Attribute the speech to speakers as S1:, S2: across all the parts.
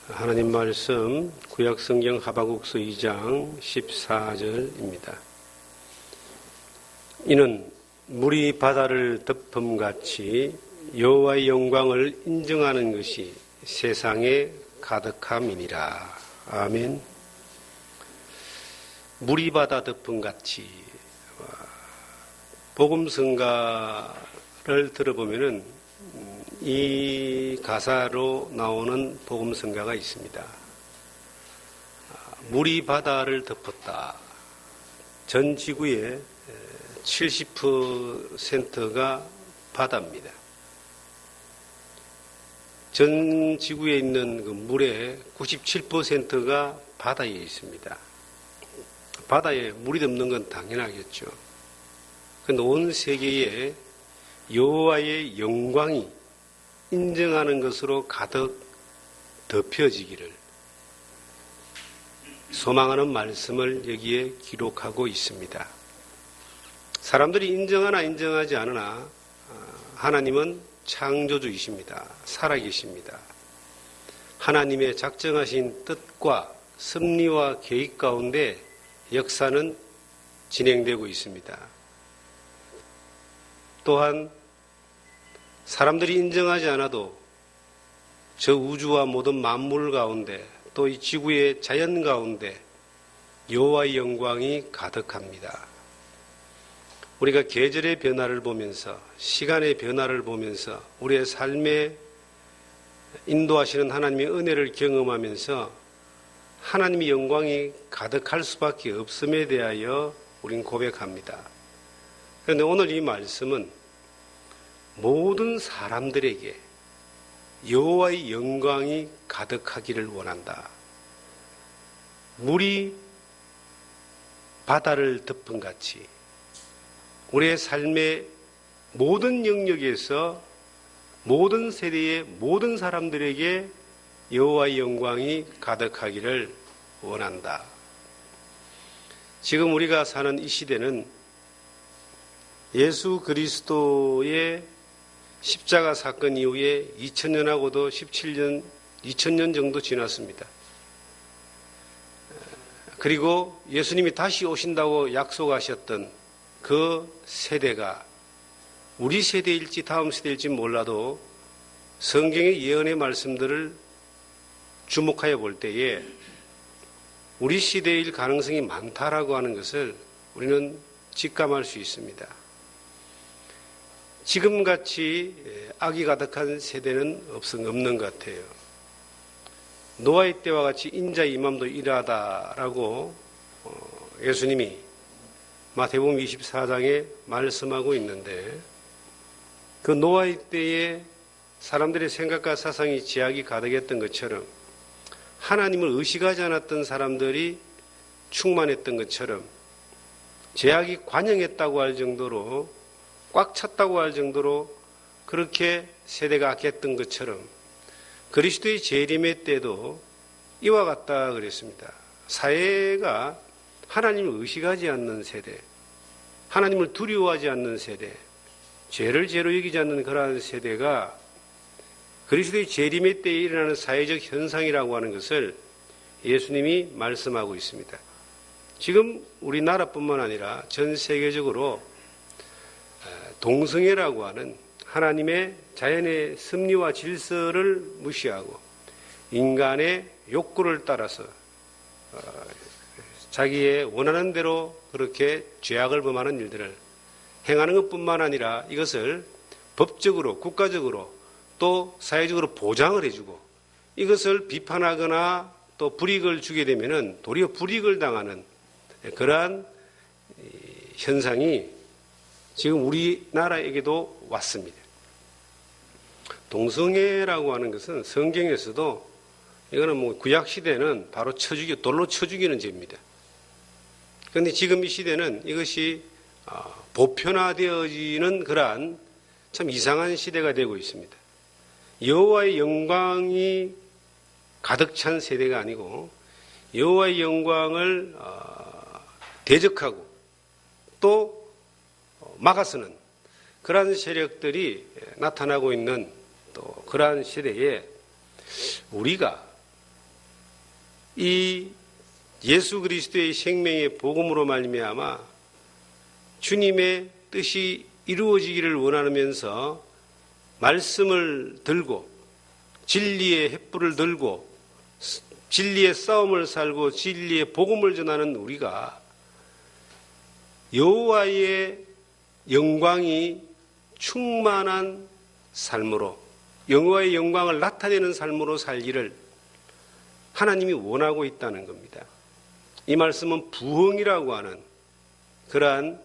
S1: 하나님 말씀 구약성경 하박국서 2장 14절입니다. 이는 물이 바다를 덮음같이 여호와의 영광을 인정하는 것이 세상에 가득함이니라. 아멘. 물이 바다 덮음같이, 복음성가를 들어보면은 이 가사로 나오는 복음성가가 있습니다. 물이 바다를 덮었다. 전 지구의 70%가 바다입니다. 전 지구에 있는 그 물의 97%가 바다에 있습니다. 바다에 물이 덮는 건 당연하겠죠. 그런데 온 세계에 여호와의 영광이 인정하는 것으로 가득 덮여지기를 소망하는 말씀을 여기에 기록하고 있습니다. 사람들이 인정하나 인정하지 않으나 하나님은 창조주이십니다. 살아계십니다. 하나님의 작정하신 뜻과 섭리와 계획 가운데 역사는 진행되고 있습니다. 또한 사람들이 인정하지 않아도 저 우주와 모든 만물 가운데 또 이 지구의 자연 가운데 여호와의 영광이 가득합니다. 우리가 계절의 변화를 보면서 시간의 변화를 보면서 우리의 삶에 인도하시는 하나님의 은혜를 경험하면서 하나님의 영광이 가득할 수밖에 없음에 대하여 우린 고백합니다. 그런데 오늘 이 말씀은 모든 사람들에게 여호와의 영광이 가득하기를 원한다. 물이 바다를 덮은 같이 우리의 삶의 모든 영역에서 모든 세대의 모든 사람들에게 여호와의 영광이 가득하기를 원한다. 지금 우리가 사는 이 시대는 예수 그리스도의 십자가 사건 이후에 2000년하고도 2000년 정도 지났습니다. 그리고 예수님이 다시 오신다고 약속하셨던 그 세대가 우리 세대일지 다음 세대일지 몰라도 성경의 예언의 말씀들을 주목하여 볼 때에 우리 시대일 가능성이 많다라고 하는 것을 우리는 직감할 수 있습니다. 지금같이 악이 가득한 세대는 없는 것 같아요. 노아의 때와 같이 인자의 임함도 이르하다라고 예수님이 마태복음 24장에 말씀하고 있는데 그 노아의 때에 사람들의 생각과 사상이 죄악이 가득했던 것처럼 하나님을 의식하지 않았던 사람들이 충만했던 것처럼 죄악이 관영했다고 할 정도로 꽉 찼다고 할 정도로 그렇게 세대가 악했던 것처럼 그리스도의 재림의 때도 이와 같다 그랬습니다. 사회가 하나님을 의식하지 않는 세대, 하나님을 두려워하지 않는 세대, 죄를 죄로 여기지 않는 그러한 세대가 그리스도의 재림의 때에 일어나는 사회적 현상이라고 하는 것을 예수님이 말씀하고 있습니다. 지금 우리나라뿐만 아니라 전 세계적으로 동성애라고 하는 하나님의 자연의 섭리와 질서를 무시하고 인간의 욕구를 따라서 자기의 원하는 대로 그렇게 죄악을 범하는 일들을 행하는 것뿐만 아니라 이것을 법적으로 국가적으로 또 사회적으로 보장을 해주고 이것을 비판하거나 또 불이익을 주게 되면은 도리어 불이익을 당하는 그러한 현상이 지금 우리나라에게도 왔습니다. 동성애라고 하는 것은 성경에서도 이거는 뭐 구약 시대는 바로 돌로 쳐 죽이는 죄입니다. 그런데 지금 이 시대는 이것이 보편화되어지는 그러한 참 이상한 시대가 되고 있습니다. 여호와의 영광이 가득 찬 세대가 아니고 여호와의 영광을 대적하고 또 막아서는 그러한 세력들이 나타나고 있는 또 그러한 시대에 우리가 이 예수 그리스도의 생명의 복음으로 말미암아 주님의 뜻이 이루어지기를 원하면서 말씀을 들고 진리의 횃불을 들고 진리의 싸움을 살고 진리의 복음을 전하는 우리가 여호와의 영광이 충만한 삶으로 여호와의 영광을 나타내는 삶으로 살기를 하나님이 원하고 있다는 겁니다. 이 말씀은 부흥이라고 하는 그러한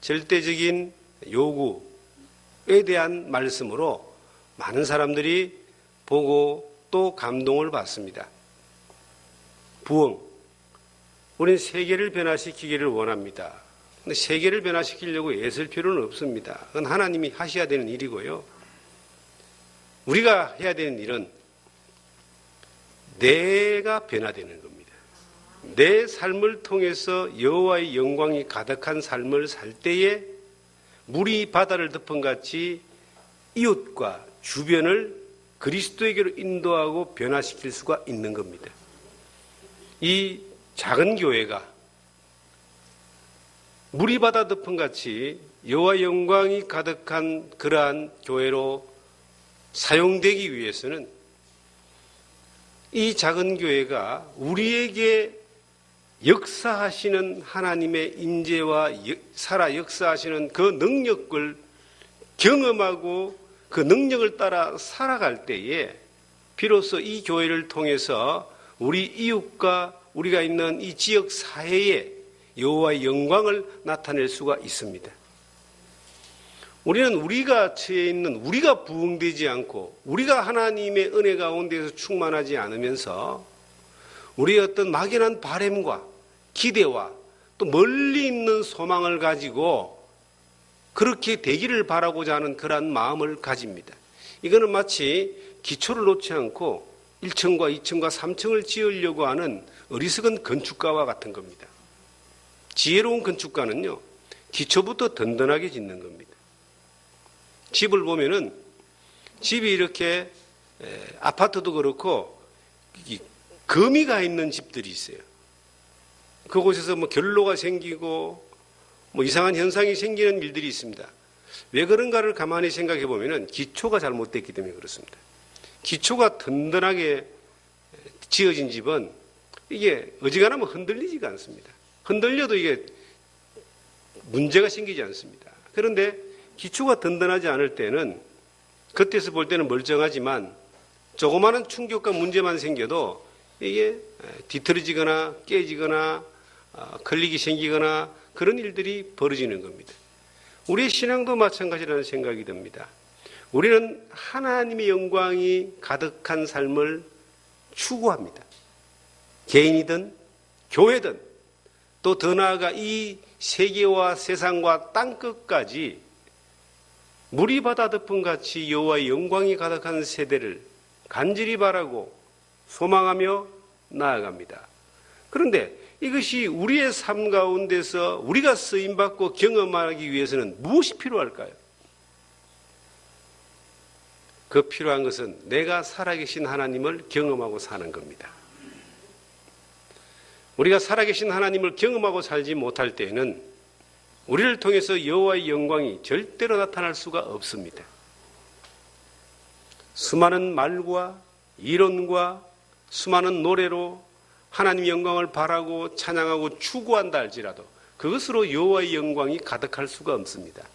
S1: 절대적인 요구에 대한 말씀으로 많은 사람들이 보고 또 감동을 받습니다. 부흥. 우리는 세계를 변화시키기를 원합니다. 근데 세계를 변화시키려고 애쓸 필요는 없습니다. 그건 하나님이 하셔야 되는 일이고요. 우리가 해야 되는 일은 내가 변화되는 겁니다. 내 삶을 통해서 여호와의 영광이 가득한 삶을 살 때에 물이 바다를 덮은 같이 이웃과 주변을 그리스도에게로 인도하고 변화시킬 수가 있는 겁니다. 이 작은 교회가 물이 바다 덮은 같이 여호와의 영광이 가득한 그러한 교회로 사용되기 위해서는 이 작은 교회가 우리에게 역사하시는 하나님의 임재와 살아 역사하시는 그 능력을 경험하고 그 능력을 따라 살아갈 때에 비로소 이 교회를 통해서 우리 이웃과 우리가 있는 이 지역 사회에 여호와의 영광을 나타낼 수가 있습니다. 우리는 우리가 처해 있는 우리가 부흥되지 않고 우리가 하나님의 은혜 가운데서 충만하지 않으면서 우리의 어떤 막연한 바램과 기대와 또 멀리 있는 소망을 가지고 그렇게 되기를 바라고자 하는 그러한 마음을 가집니다. 이거는 마치 기초를 놓지 않고 1층과 2층과 3층을 지으려고 하는 어리석은 건축가와 같은 겁니다. 지혜로운 건축가는요, 기초부터 든든하게 짓는 겁니다. 집을 보면은 집이 이렇게 아파트도 그렇고 거미가 있는 집들이 있어요. 그곳에서 뭐 결로가 생기고 뭐 이상한 현상이 생기는 일들이 있습니다. 왜 그런가를 가만히 생각해 보면은 기초가 잘못됐기 때문에 그렇습니다. 기초가 든든하게 지어진 집은 이게 어지간하면 흔들리지가 않습니다. 흔들려도 이게 문제가 생기지 않습니다. 그런데 기초가 든든하지 않을 때는 겉에서 볼 때는 멀쩡하지만 조그마한 충격과 문제만 생겨도 이게 뒤틀어지거나 깨지거나 걸리기 생기거나 그런 일들이 벌어지는 겁니다. 우리의 신앙도 마찬가지라는 생각이 듭니다. 우리는 하나님의 영광이 가득한 삶을 추구합니다. 개인이든 교회든 또 더 나아가 이 세계와 세상과 땅끝까지 물이 바다 덮은 같이 여호와의 영광이 가득한 세대를 간절히 바라고 소망하며 나아갑니다. 그런데 이것이 우리의 삶 가운데서 우리가 쓰임받고 경험하기 위해서는 무엇이 필요할까요? 그 필요한 것은 내가 살아계신 하나님을 경험하고 사는 겁니다. 우리가 살아계신 하나님을 경험하고 살지 못할 때에는 우리를 통해서 여호와의 영광이 절대로 나타날 수가 없습니다. 수많은 말과 이론과 수많은 노래로 하나님의 영광을 바라고 찬양하고 추구한다 할지라도 그것으로 여호와의 영광이 가득할 수가 없습니다.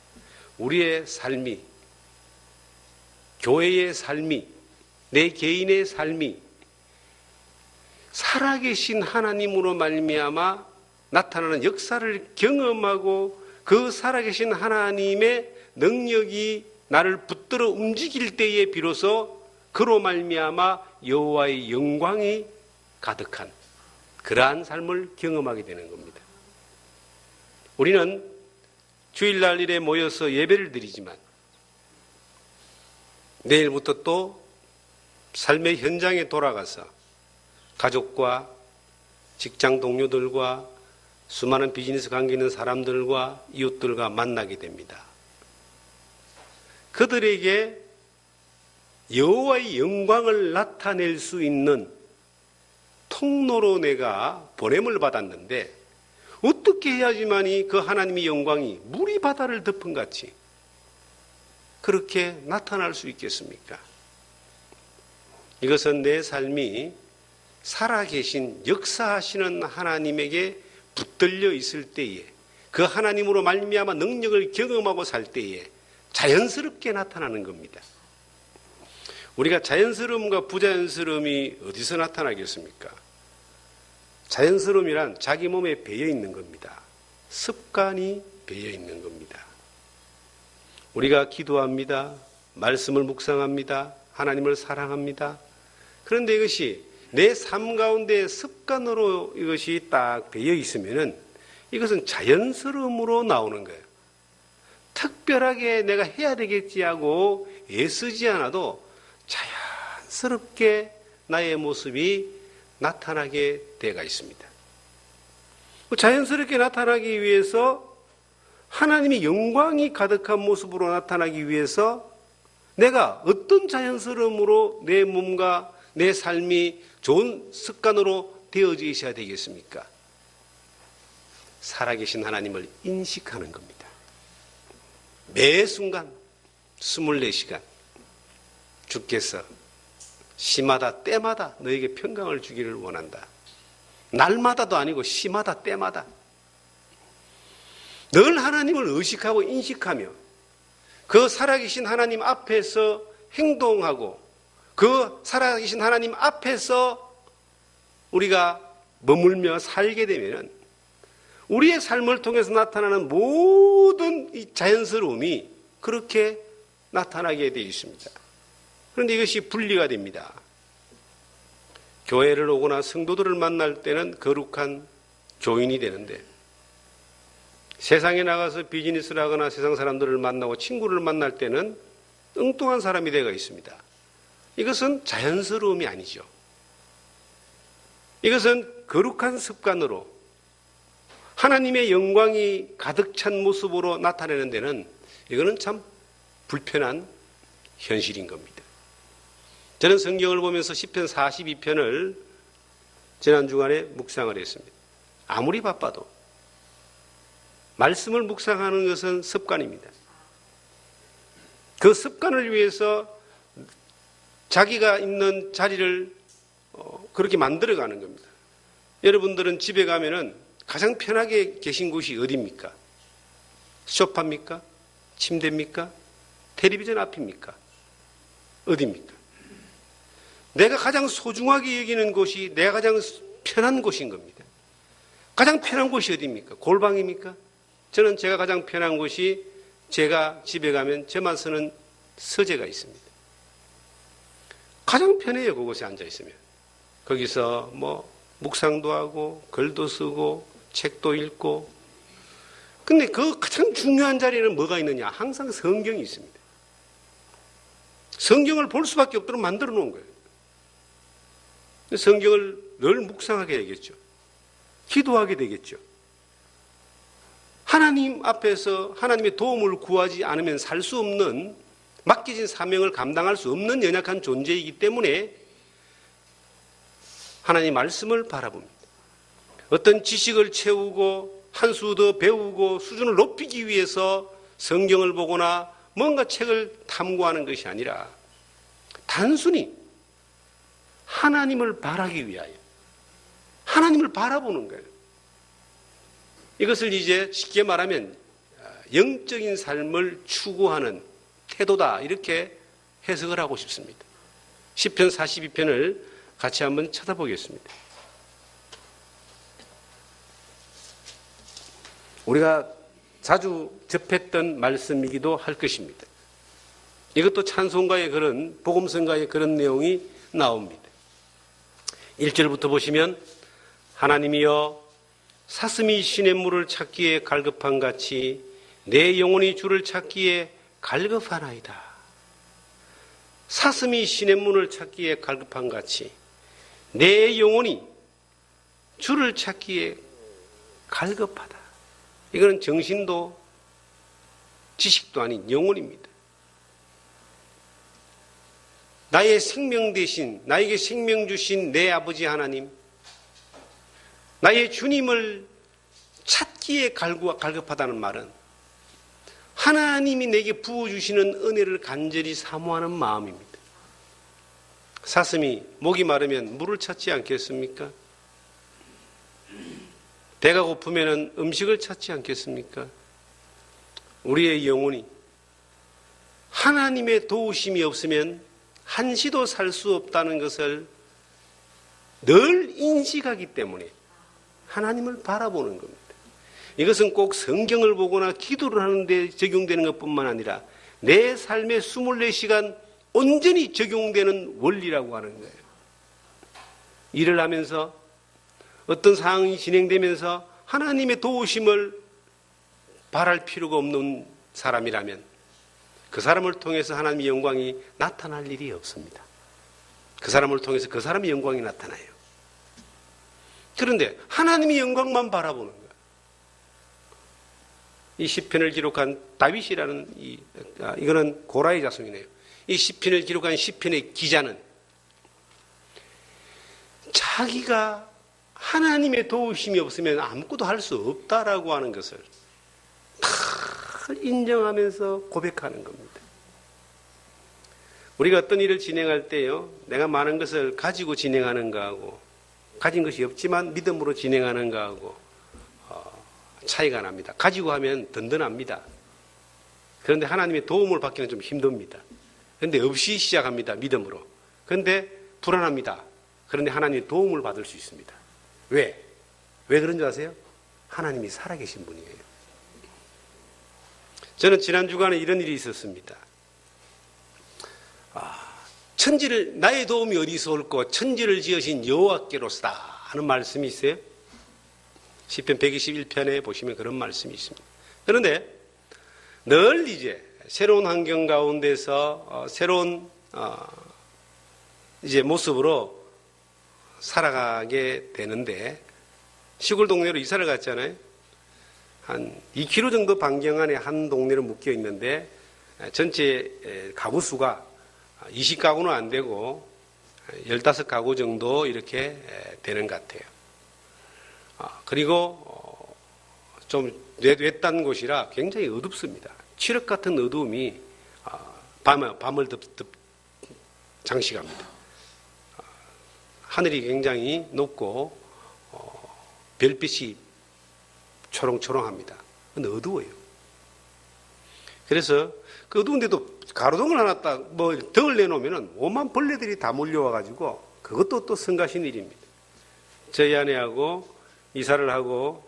S1: 우리의 삶이, 교회의 삶이, 내 개인의 삶이 살아계신 하나님으로 말미암아 나타나는 역사를 경험하고 그 살아계신 하나님의 능력이 나를 붙들어 움직일 때에 비로소 그로 말미암아 여호와의 영광이 가득한 그러한 삶을 경험하게 되는 겁니다. 우리는 주일날 일에 모여서 예배를 드리지만 내일부터 또 삶의 현장에 돌아가서 가족과 직장 동료들과 수많은 비즈니스 관계 있는 사람들과 이웃들과 만나게 됩니다. 그들에게 여호와의 영광을 나타낼 수 있는 통로로 내가 보냄을 받았는데 어떻게 해야지만이 그 하나님의 영광이 물이 바다를 덮은 같이 그렇게 나타날 수 있겠습니까? 이것은 내 삶이 살아계신 역사하시는 하나님에게 붙들려 있을 때에 그 하나님으로 말미암아 능력을 경험하고 살 때에 자연스럽게 나타나는 겁니다. 우리가 자연스러움과 부자연스러움이 어디서 나타나겠습니까? 자연스러움이란 자기 몸에 배어 있는 겁니다. 습관이 배어 있는 겁니다. 우리가 기도합니다. 말씀을 묵상합니다. 하나님을 사랑합니다. 그런데 이것이 내 삶 가운데 습관으로 이것이 딱 배어 있으면은 이것은 자연스러움으로 나오는 거예요. 특별하게 내가 해야 되겠지 하고 애쓰지 않아도 자연스럽게 나의 모습이 나타나게 되어가 있습니다. 자연스럽게 나타나기 위해서 하나님의 영광이 가득한 모습으로 나타나기 위해서 내가 어떤 자연스러움으로 내 몸과 내 삶이 좋은 습관으로 되어져 있어야 되겠습니까? 살아계신 하나님을 인식하는 겁니다. 매 순간 24시간 주께서 시마다 때마다 너에게 평강을 주기를 원한다. 날마다도 아니고 시마다 때마다 늘 하나님을 의식하고 인식하며 그 살아계신 하나님 앞에서 행동하고 그 살아계신 하나님 앞에서 우리가 머물며 살게 되면 우리의 삶을 통해서 나타나는 모든 이 자연스러움이 그렇게 나타나게 되어 있습니다. 그런데 이것이 분리가 됩니다. 교회를 오거나 성도들을 만날 때는 거룩한 교인이 되는데 세상에 나가서 비즈니스를 하거나 세상 사람들을 만나고 친구를 만날 때는 엉뚱한 사람이 되어 있습니다. 이것은 자연스러움이 아니죠. 이것은 거룩한 습관으로 하나님의 영광이 가득 찬 모습으로 나타내는 데는 이거는 참 불편한 현실인 겁니다. 저는 성경을 보면서 시편 42편을 지난 주간에 묵상을 했습니다. 아무리 바빠도 말씀을 묵상하는 것은 습관입니다. 그 습관을 위해서 자기가 있는 자리를 그렇게 만들어가는 겁니다. 여러분들은 집에 가면은 가장 편하게 계신 곳이 어디입니까? 소파입니까? 침대입니까? 텔레비전 앞입니까? 어디입니까? 내가 가장 소중하게 여기는 곳이 내가 가장 편한 곳인 겁니다. 가장 편한 곳이 어디입니까? 골방입니까? 저는 제가 가장 편한 곳이 제가 집에 가면 저만 쓰는 서재가 있습니다. 가장 편해요. 그곳에 앉아 있으면. 거기서 묵상도 하고 글도 쓰고 책도 읽고. 근데 그 가장 중요한 자리에는 뭐가 있느냐? 항상 성경이 있습니다. 성경을 볼 수밖에 없도록 만들어 놓은 거예요. 성경을 늘 묵상하게 되겠죠. 기도하게 되겠죠. 하나님 앞에서 하나님의 도움을 구하지 않으면 살 수 없는 맡겨진 사명을 감당할 수 없는 연약한 존재이기 때문에 하나님 말씀을 바라봅니다. 어떤 지식을 채우고 한 수 더 배우고 수준을 높이기 위해서 성경을 보거나 뭔가 책을 탐구하는 것이 아니라 단순히 하나님을 바라기 위하여 하나님을 바라보는 거예요. 이것을 이제 쉽게 말하면 영적인 삶을 추구하는 태도다 이렇게 해석을 하고 싶습니다. 시편 42편을 같이 한번 쳐다보겠습니다. 우리가 자주 접했던 말씀이기도 할 것입니다. 이것도 찬송가의 그런 복음성가의 그런 내용이 나옵니다. 1절부터 보시면 하나님이여 사슴이 시냇물을 찾기에 갈급한 같이 내 영혼이 주를 찾기에 갈급하나이다. 사슴이 시냇물을 찾기에 갈급한 같이 내 영혼이 주를 찾기에 갈급하다. 이거는 정신도 지식도 아닌 영혼입니다. 나의 생명 대신 나에게 생명 주신 내 아버지 하나님, 나의 주님을 찾기에 갈급하다는 말은 하나님이 내게 부어주시는 은혜를 간절히 사모하는 마음입니다. 사슴이 목이 마르면 물을 찾지 않겠습니까? 배가 고프면 음식을 찾지 않겠습니까? 우리의 영혼이 하나님의 도우심이 없으면 한시도 살 수 없다는 것을 늘 인식하기 때문에 하나님을 바라보는 겁니다. 이것은 꼭 성경을 보거나 기도를 하는데 적용되는 것뿐만 아니라 내 삶의 24시간 온전히 적용되는 원리라고 하는 거예요. 일을 하면서 어떤 상황이 진행되면서 하나님의 도우심을 바랄 필요가 없는 사람이라면 그 사람을 통해서 하나님의 영광이 나타날 일이 없습니다. 그 사람을 통해서 그 사람의 영광이 나타나요. 그런데 하나님의 영광만 바라보는 거예요. 이 시편을 기록한 다윗이라는 이거는 고라의 자손이네요. 이 시편을 기록한 시편의 기자는 자기가 하나님의 도우심이 없으면 아무것도 할 수 없다라고 하는 것을 다 인정하면서 고백하는 겁니다. 우리가 어떤 일을 진행할 때요, 내가 많은 것을 가지고 진행하는 거하고 가진 것이 없지만 믿음으로 진행하는 거하고 차이가 납니다. 가지고 하면 든든합니다. 그런데 하나님의 도움을 받기는 좀 힘듭니다. 그런데 없이 시작합니다. 믿음으로. 그런데 불안합니다. 그런데 하나님의 도움을 받을 수 있습니다. 왜? 왜 그런 줄 아세요? 하나님이 살아계신 분이에요. 저는 지난 주간에 이런 일이 있었습니다. 천지를 나의 도움이 어디서 올꼬 천지를 지으신 여호와께로서다 하는 말씀이 있어요. 시편 121편에 보시면 그런 말씀이 있습니다. 그런데 늘 이제 새로운 환경 가운데서 새로운 이제 모습으로 살아가게 되는데 시골 동네로 이사를 갔잖아요. 한 2km 정도 반경 안에 한 동네로 묶여 있는데 전체 가구 수가 20가구는 안 되고 15가구 정도 이렇게 되는 것 같아요. 그리고 좀 외딴 곳이라 굉장히 어둡습니다. 칠흑 같은 어두움이 밤을 장식합니다. 하늘이 굉장히 높고 별빛이 초롱초롱합니다. 근데 어두워요. 그래서 그 어두운데도 가로등을 하나 딱 등을 내놓으면 오만 벌레들이 다 몰려와가지고 그것도 또 성가신 일입니다. 저희 아내하고 이사를 하고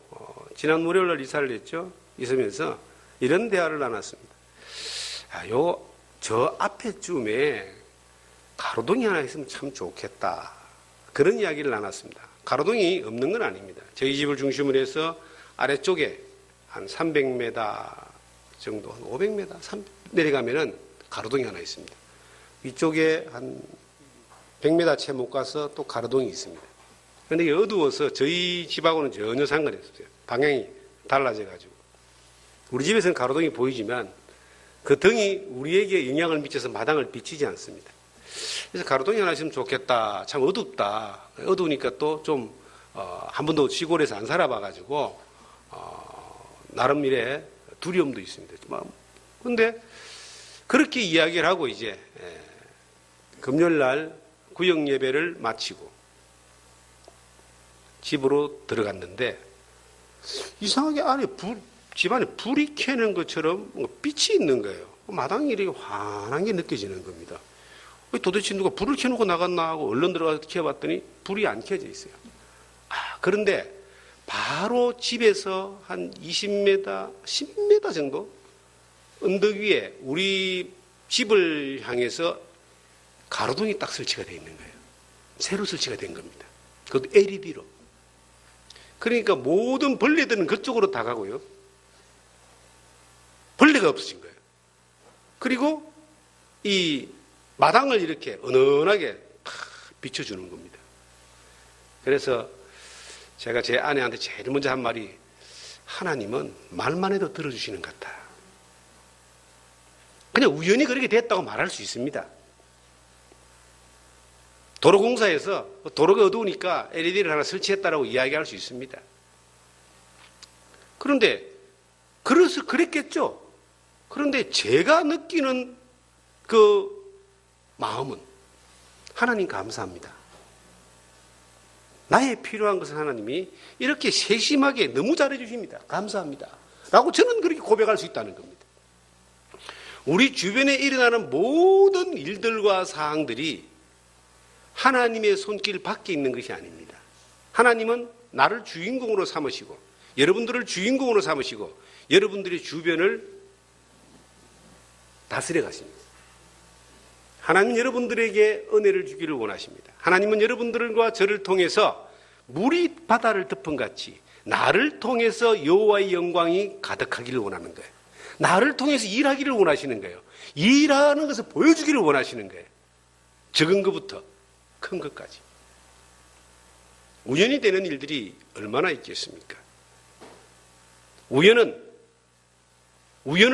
S1: 지난 월요일날 이사를 했죠. 있으면서 이런 대화를 나눴습니다. 저 앞에쯤에 가로등이 하나 있으면 참 좋겠다. 그런 이야기를 나눴습니다. 가로등이 없는 건 아닙니다. 저희 집을 중심으로 해서 아래쪽에 한 300m 정도, 한 500m 내려가면은 가로등이 하나 있습니다. 위쪽에 한 100m 채 못 가서 또 가로등이 있습니다. 그런데 어두워서 저희 집하고는 전혀 상관이 없어요. 방향이 달라져가지고. 우리 집에서는 가로등이 보이지만 그 등이 우리에게 영향을 미쳐서 마당을 비치지 않습니다. 그래서 가로등이 하나 있으면 좋겠다. 참 어둡다. 어두우니까 또 좀 한 번도 시골에서 안 살아봐가지고 나름 일에 두려움도 있습니다. 그런데 그렇게 이야기를 하고 이제 금요일날 구역 예배를 마치고 집으로 들어갔는데 이상하게 안에 집안에 불이 켜는 것처럼 빛이 있는 거예요. 마당이 이렇게 환하게 느껴지는 겁니다. 도대체 누가 불을 켜놓고 나갔나 하고 얼른 들어가서 켜봤더니 불이 안 켜져 있어요. 그런데 바로 집에서 한 20m, 10m 정도 언덕 위에 우리 집을 향해서 가로등이 딱 설치가 되어 있는 거예요. 새로 설치가 된 겁니다. 그것도 LED로. 그러니까 모든 벌레들은 그쪽으로 다 가고요. 벌레가 없어진 거예요. 그리고 이 마당을 이렇게 은은하게 탁 비춰주는 겁니다. 그래서 제가 제 아내한테 제일 먼저 한 말이 하나님은 말만 해도 들어주시는 것 같다. 그냥 우연히 그렇게 됐다고 말할 수 있습니다. 도로공사에서 도로가 어두우니까 LED를 하나 설치했다라고 이야기할 수 있습니다. 그런데 그랬겠죠. 그런데 제가 느끼는 그 마음은 하나님 감사합니다. 나의 필요한 것은 하나님이 이렇게 세심하게 너무 잘해주십니다. 감사합니다. 라고 저는 그렇게 고백할 수 있다는 겁니다. 우리 주변에 일어나는 모든 일들과 사항들이 하나님의 손길 밖에 있는 것이 아닙니다. 하나님은 나를 주인공으로 삼으시고 여러분들을 주인공으로 삼으시고 여러분들의 주변을 다스려 가십니다. 하나님은 여러분들에게 은혜를 주기를 원하십니다. 하나님은 여러분들과 저를 통해서 물이 바다를 덮은 같이 나를 통해서 여호와의 영광이 가득하기를 원하는 거예요. 나를 통해서 일하기를 원하시는 거예요. 일하는 것을 보여주기를 원하시는 거예요. 적은 것부터 큰 것까지. 우연이 되는 일들이 얼마나 있겠습니까? 우연을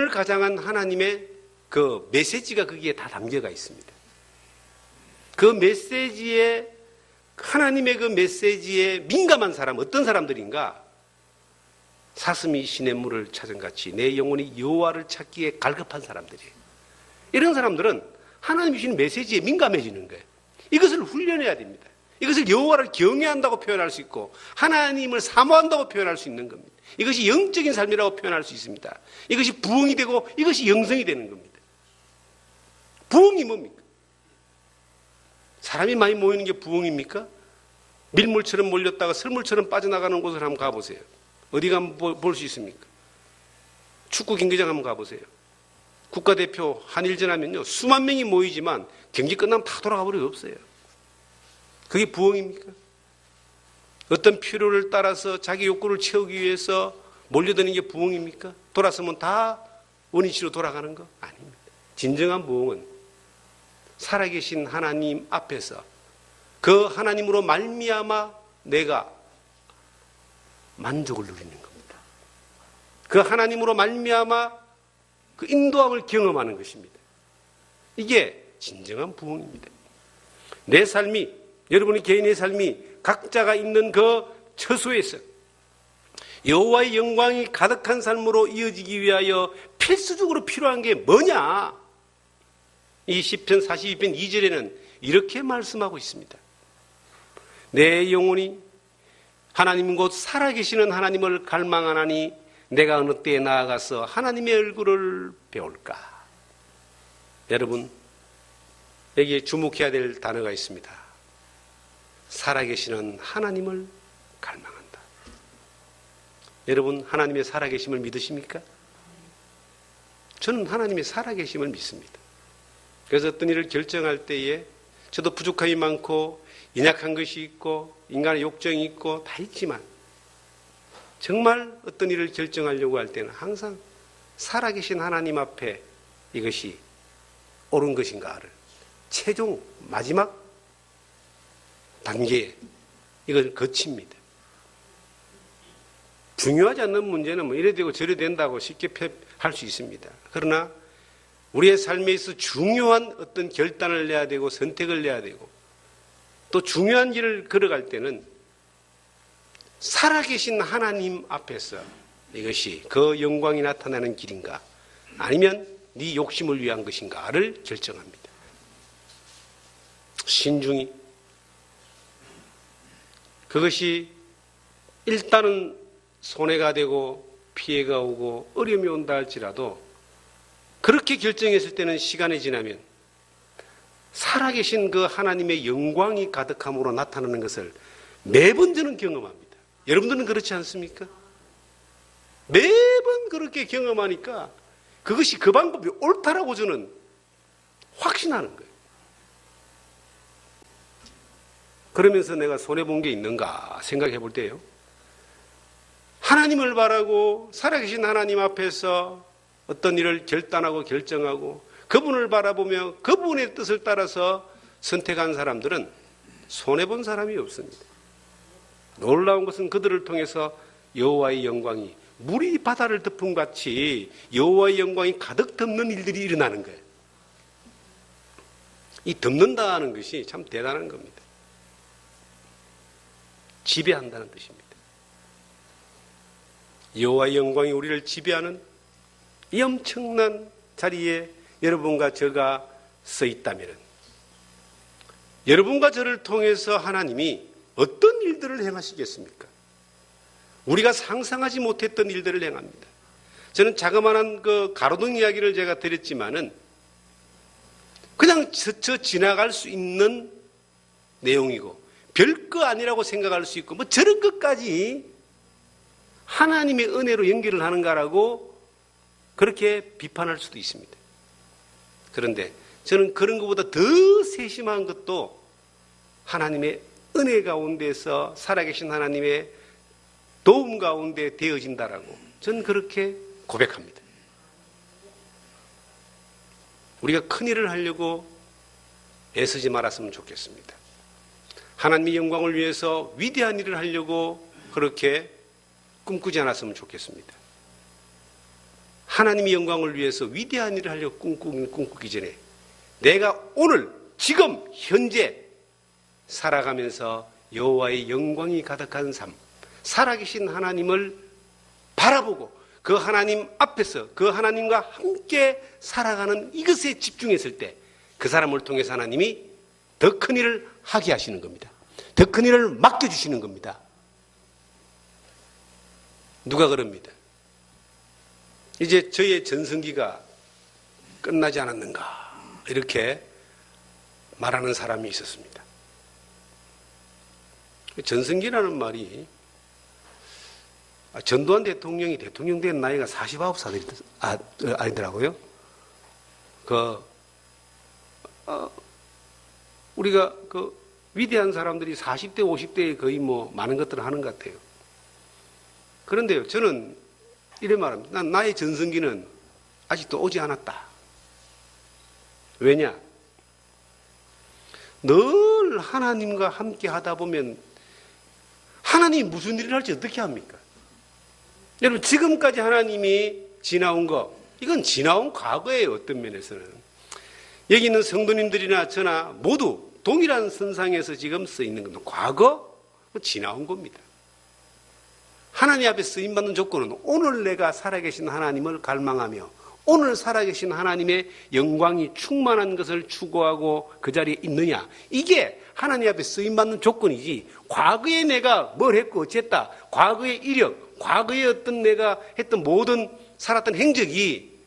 S1: 가장한 하나님의 그 메시지가 거기에 다 담겨가 있습니다. 그 메시지에, 하나님의 그 메시지에 민감한 사람, 어떤 사람들인가? 사슴이 시냇물을 찾은 같이 내 영혼이 여호와를 찾기에 갈급한 사람들이에요. 이런 사람들은 하나님이 주시는 메시지에 민감해지는 거예요. 이것을 훈련해야 됩니다. 이것을 여호와를 경외한다고 표현할 수 있고 하나님을 사모한다고 표현할 수 있는 겁니다. 이것이 영적인 삶이라고 표현할 수 있습니다. 이것이 부흥이 되고 이것이 영성이 되는 겁니다. 부흥이 뭡니까? 사람이 많이 모이는 게 부흥입니까? 밀물처럼 몰렸다가 설물처럼 빠져나가는 곳을 한번 가보세요. 어디 가면 볼 수 있습니까? 축구 경기장 한번 가보세요. 국가대표 한일전 하면요, 수만 명이 모이지만 경기 끝나면 다 돌아가 버려도 없어요. 그게 부흥입니까? 어떤 필요를 따라서 자기 욕구를 채우기 위해서 몰려드는 게 부흥입니까? 돌아서면 다 원위치로 돌아가는 거? 아닙니다. 진정한 부흥은 살아계신 하나님 앞에서 그 하나님으로 말미암아 내가 만족을 누리는 겁니다. 그 하나님으로 말미암아 그 인도함을 경험하는 것입니다. 이게 진정한 부흥입니다. 내 삶이, 여러분의 개인의 삶이 각자가 있는 그 처소에서 여호와의 영광이 가득한 삶으로 이어지기 위하여 필수적으로 필요한 게 뭐냐? 이 시편 42편 2절에는 이렇게 말씀하고 있습니다. 내 영혼이 하나님 곧 살아계시는 하나님을 갈망하나니 내가 어느 때에 나아가서 하나님의 얼굴을 배울까? 여러분, 여기에 주목해야 될 단어가 있습니다. 살아계시는 하나님을 갈망한다. 여러분, 하나님의 살아계심을 믿으십니까? 저는 하나님의 살아계심을 믿습니다. 그래서 어떤 일을 결정할 때에 저도 부족함이 많고 연약한 것이 있고 인간의 욕정이 있고 다 있지만 정말 어떤 일을 결정하려고 할 때는 항상 살아계신 하나님 앞에 이것이 옳은 것인가를 최종 마지막 단계에 이걸 거칩니다. 중요하지 않는 문제는 뭐 이래 되고 저래 된다고 쉽게 할 수 있습니다. 그러나 우리의 삶에 있어 중요한 어떤 결단을 내야 되고 선택을 내야 되고 또 중요한 길을 걸어갈 때는 살아계신 하나님 앞에서 이것이 그 영광이 나타나는 길인가 아니면 네 욕심을 위한 것인가를 결정합니다. 신중히 그것이 일단은 손해가 되고 피해가 오고 어려움이 온다 할지라도 그렇게 결정했을 때는 시간이 지나면 살아계신 그 하나님의 영광이 가득함으로 나타나는 것을 매번 저는 경험합니다. 여러분들은 그렇지 않습니까? 매번 그렇게 경험하니까 그것이 그 방법이 옳다라고 저는 확신하는 거예요. 그러면서 내가 손해본 게 있는가 생각해 볼 때요. 하나님을 바라고 살아계신 하나님 앞에서 어떤 일을 결단하고 결정하고 그분을 바라보며 그분의 뜻을 따라서 선택한 사람들은 손해본 사람이 없습니다. 놀라운 것은 그들을 통해서 여호와의 영광이 물이 바다를 덮음 같이 여호와의 영광이 가득 덮는 일들이 일어나는 거예요. 이 덮는다는 것이 참 대단한 겁니다. 지배한다는 뜻입니다. 여호와의 영광이 우리를 지배하는 이 엄청난 자리에 여러분과 저가 서 있다면 여러분과 저를 통해서 하나님이 어떤 일들을 행하시겠습니까? 우리가 상상하지 못했던 일들을 행합니다. 저는 자그마한 그 가로등 이야기를 제가 드렸지만은 그냥 스쳐 지나갈 수 있는 내용이고 별거 아니라고 생각할 수 있고 뭐 저런 것까지 하나님의 은혜로 연결을 하는가라고 그렇게 비판할 수도 있습니다. 그런데 저는 그런 것보다 더 세심한 것도 하나님의 은혜 가운데서 살아계신 하나님의 도움 가운데 되어진다라고 저는 그렇게 고백합니다. 우리가 큰일을 하려고 애쓰지 말았으면 좋겠습니다. 하나님의 영광을 위해서 위대한 일을 하려고 그렇게 꿈꾸지 않았으면 좋겠습니다. 하나님의 영광을 위해서 위대한 일을 하려고 꿈꾸기 전에 내가 오늘 지금 현재 살아가면서 여호와의 영광이 가득한 삶, 살아계신 하나님을 바라보고 그 하나님 앞에서 그 하나님과 함께 살아가는 이것에 집중했을 때 그 사람을 통해서 하나님이 더 큰 일을 하게 하시는 겁니다. 더 큰 일을 맡겨주시는 겁니다. 누가 그럽니다. 이제 저의 전성기가 끝나지 않았는가 이렇게 말하는 사람이 있었습니다. 전성기라는 말이 전두환 대통령이 대통령 된 나이가 49살 아니더라고요. 우리가 위대한 사람들이 40대, 50대에 거의 뭐 많은 것들을 하는 것 같아요. 그런데요, 저는 이래 말합니다. 나의 전성기는 아직도 오지 않았다. 왜냐? 늘 하나님과 함께 하다 보면 하나님이 무슨 일을 할지 어떻게 합니까? 여러분, 지금까지 하나님이 지나온 거, 이건 지나온 과거예요, 어떤 면에서는. 여기 있는 성도님들이나 저나 모두 동일한 선상에서 지금 써 있는 겁니다. 과거? 지나온 겁니다. 하나님 앞에 쓰임받는 조건은 오늘 내가 살아계신 하나님을 갈망하며 오늘 살아계신 하나님의 영광이 충만한 것을 추구하고 그 자리에 있느냐. 이게 하나님 앞에 쓰임받는 조건이지 과거에 내가 뭘 했고 어쨌다. 과거의 이력, 과거에 어떤 내가 했던 모든 살았던 행적이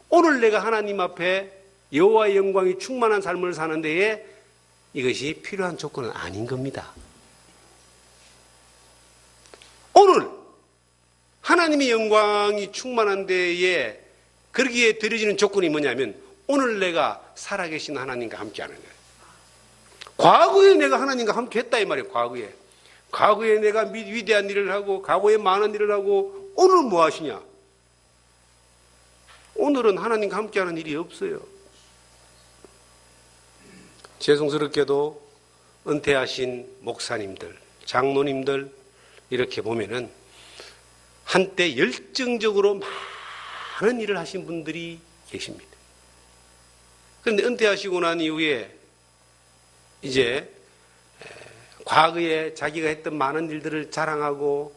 S1: 오늘 내가 하나님 앞에 여호와의 영광이 충만한 삶을 사는 데에 이것이 필요한 조건은 아닌 겁니다. 오늘 하나님의 영광이 충만한 데에 그러기에 드려지는 조건이 뭐냐면 오늘 내가 살아계신 하나님과 함께하는 거예요. 과거에 내가 하나님과 함께 했다 이 말이에요. 과거에 내가 위대한 일을 하고 과거에 많은 일을 하고 오늘 뭐 하시냐? 오늘은 하나님과 함께하는 일이 없어요. 죄송스럽게도 은퇴하신 목사님들, 장로님들 이렇게 보면은 한때 열정적으로 많은 일을 하신 분들이 계십니다. 그런데 은퇴하시고 난 이후에 이제 과거에 자기가 했던 많은 일들을 자랑하고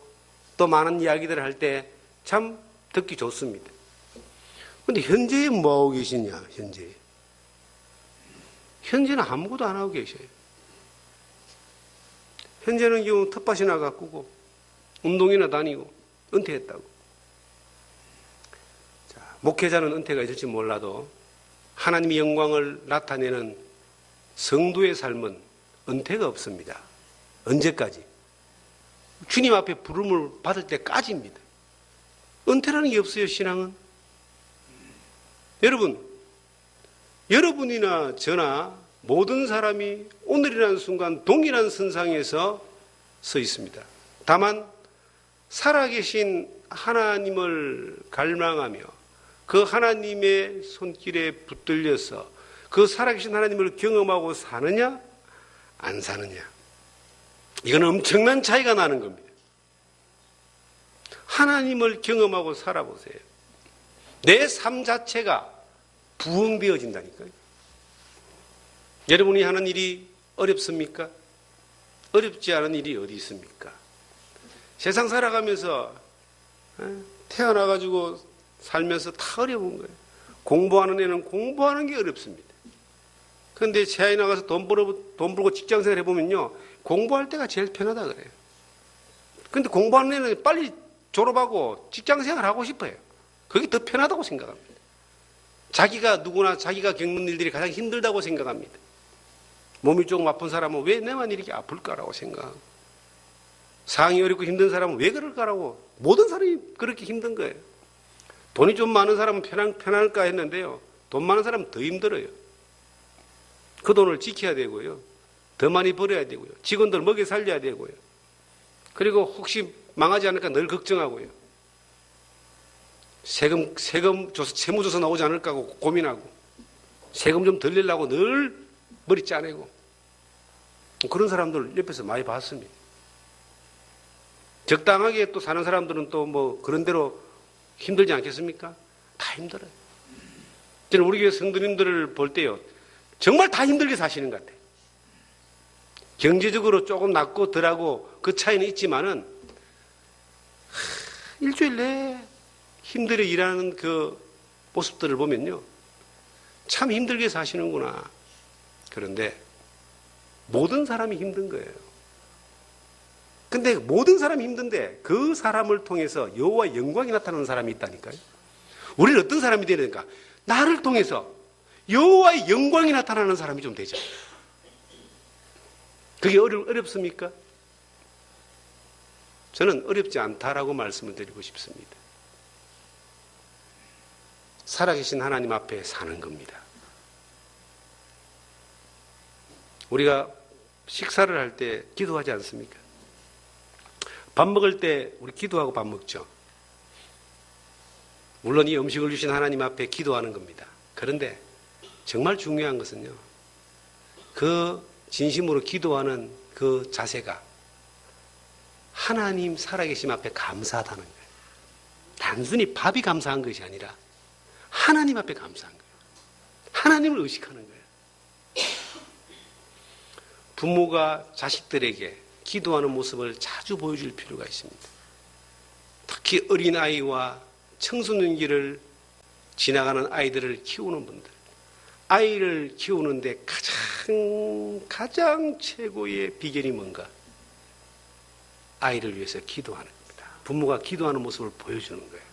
S1: 또 많은 이야기들을 할 때 참 듣기 좋습니다. 그런데 현재에 뭐하고 계시냐, 현재는 아무것도 안 하고 계셔요. 현재는 지금 텃밭이나 가꾸고 운동이나 다니고 은퇴했다고. 자, 목회자는 은퇴가 있을지 몰라도 하나님의 영광을 나타내는 성도의 삶은 은퇴가 없습니다. 언제까지? 주님 앞에 부름을 받을 때까지입니다. 은퇴라는 게 없어요, 신앙은. 여러분이나 저나 모든 사람이 오늘이라는 순간 동일한 선상에서 서 있습니다. 다만 살아계신 하나님을 갈망하며 그 하나님의 손길에 붙들려서 그 살아계신 하나님을 경험하고 사느냐 안 사느냐, 이건 엄청난 차이가 나는 겁니다. 하나님을 경험하고 살아보세요. 내 삶 자체가 부흥되어진다니까요. 여러분이 하는 일이 어렵습니까? 어렵지 않은 일이 어디 있습니까? 세상 살아가면서 태어나가지고 살면서 다 어려운 거예요. 공부하는 애는 공부하는 게 어렵습니다. 그런데 세상에 나가서 돈 벌고 직장생활 해보면요, 공부할 때가 제일 편하다 그래요. 그런데 공부하는 애는 빨리 졸업하고 직장생활 하고 싶어요. 그게 더 편하다고 생각합니다. 누구나 자기가 겪는 일들이 가장 힘들다고 생각합니다. 몸이 조금 아픈 사람은 왜 내만 이렇게 아플까라고 생각하고, 상황이 어렵고 힘든 사람은 왜 그럴까라고, 모든 사람이 그렇게 힘든 거예요. 돈이 좀 많은 사람은 편할까 했는데요, 돈 많은 사람은 더 힘들어요. 그 돈을 지켜야 되고요, 더 많이 벌어야 되고요, 직원들 먹여 살려야 되고요, 그리고 혹시 망하지 않을까 늘 걱정하고요, 세금 줘서 세무조사 나오지 않을까 하고 고민하고, 세금 좀 덜 내려고 늘 머리 짜내고, 그런 사람들 옆에서 많이 봤습니다. 적당하게 또 사는 사람들은 또 뭐 그런 대로 힘들지 않겠습니까? 다 힘들어요. 저는 우리 교회 성도님들을 볼 때요, 정말 다 힘들게 사시는 것 같아요. 경제적으로 조금 낫고 덜하고 그 차이는 있지만은, 일주일 내에 힘들게 일하는 그 모습들을 보면요, 참 힘들게 사시는구나. 그런데 모든 사람이 힘든 거예요. 근데 모든 사람이 힘든데 그 사람을 통해서 여호와의 영광이 나타나는 사람이 있다니까요. 우리는 어떤 사람이 되야 되는가? 나를 통해서 여호와의 영광이 나타나는 사람이 좀 되죠. 그게 어렵습니까? 저는 어렵지 않다라고 말씀을 드리고 싶습니다. 살아계신 하나님 앞에 사는 겁니다. 우리가 식사를 할 때 기도하지 않습니까? 밥 먹을 때 우리 기도하고 밥 먹죠. 물론 이 음식을 주신 하나님 앞에 기도하는 겁니다. 그런데 정말 중요한 것은요, 그 진심으로 기도하는 그 자세가 하나님 살아계심 앞에 감사하다는 거예요. 단순히 밥이 감사한 것이 아니라 하나님 앞에 감사한 거예요. 하나님을 의식하는 거예요. 부모가 자식들에게 기도하는 모습을 자주 보여줄 필요가 있습니다. 특히 어린아이와 청소년기를 지나가는 아이들을 키우는 분들, 아이를 키우는데 가장 최고의 비결이 뭔가? 아이를 위해서 기도하는 겁니다. 부모가 기도하는 모습을 보여주는 거예요.